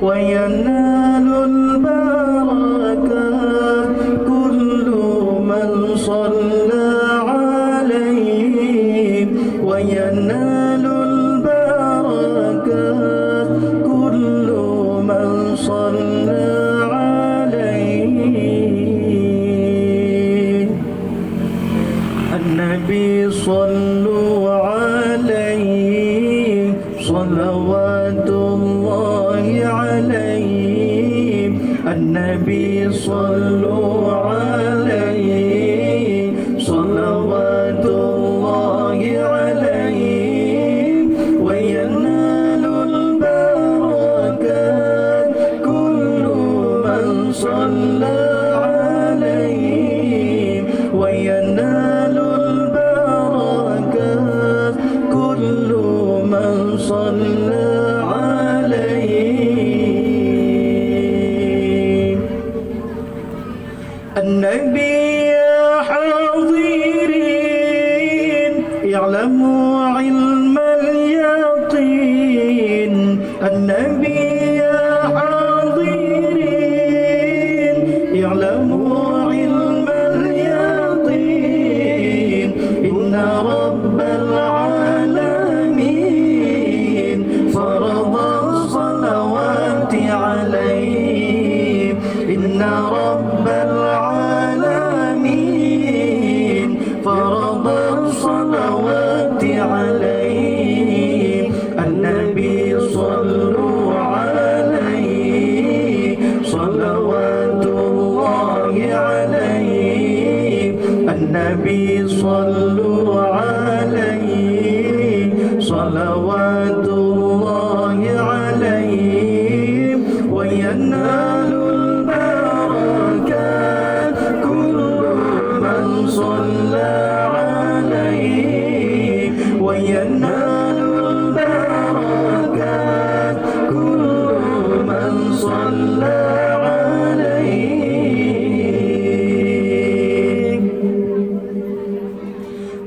وينال البركات كل من صلى عليه وينال البركات كل من صلى عليه النبي صلوا عليه صلوات الله عليه النبي صلوا عليه صلوات الله عليه وينال البركات كل من صلى عليه وينال البركات كل من صلى النبي يا حاضرين يعلموا علم اليقين النبي يا حاضرين يعلموا علم اليقين إن رب العالمين فرض الصلوات عليه إن رب العالمين فرض الصلوات عليه النبي صلوا عليه صلوات الله عليه النبي صلوا عليه صلوات الله عليه وينال البركات كل من صلى عليه وينال البركات كل من صلى عليه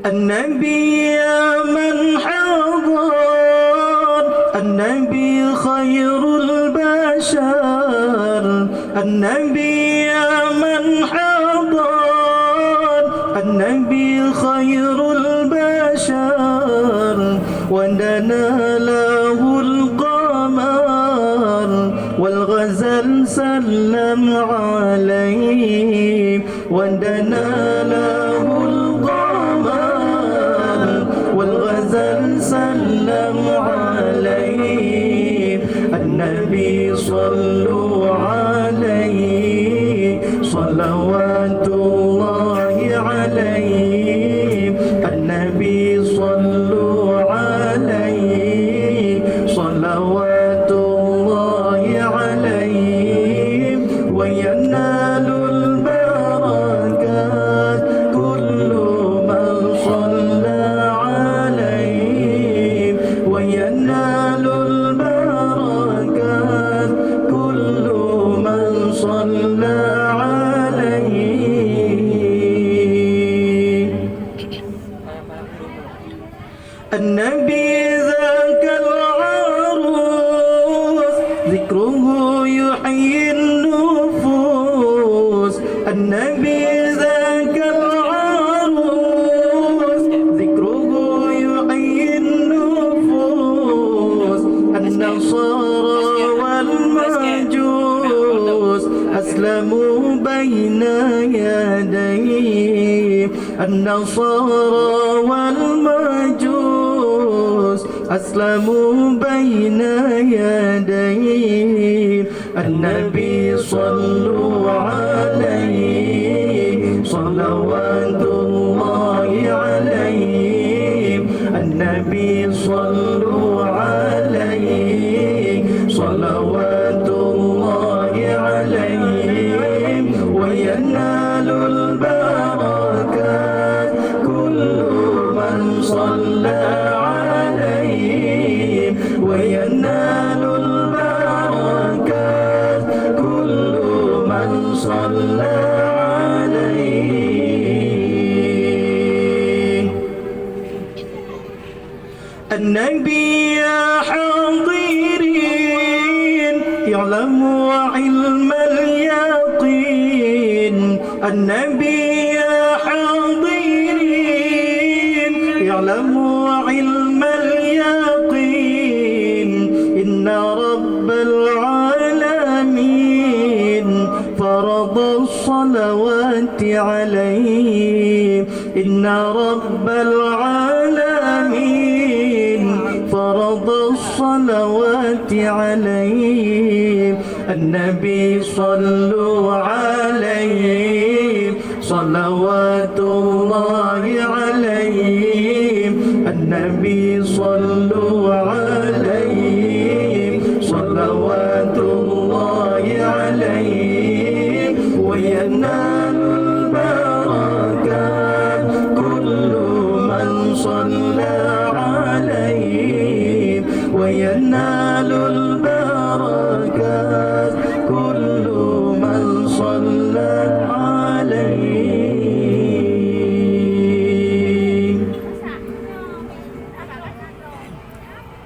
النبي يا من حضر النبي خير البشر النبي يا من حضر النبي خير البشر ودنا له القمر والغزل سلم عليه ودنا له القمر والغزل سلم عليه النبي صلوا عليه صلوات الله عليه النبي صلوا عليه صلوات الله عليه وينال البركات كل من صلى عليه وينال البركات كل من صلى عليه النبي ذاك العروس ذكره يحيي النفوس النبي ذاك العروس ذكره يحيي النفوس النصارى والمجوس أسلموا بين يديه النصارى والمجوس أسلموا بين يديه النبي صلوا عليه صلوات الله عليه النبي صلوا عليه صلوات الله عليه وينال البركات كل من صلى عليه وينال البركات كل من صلى عليه النبي يا حاضرين اعلموا علم اليقين النبي يا حاضرين اعلموا علم اليقين إن رب العالمين فرض الصلوات عليه إن رب العالمين فرض الصلوات عليه النبي صلوا عليه صلوات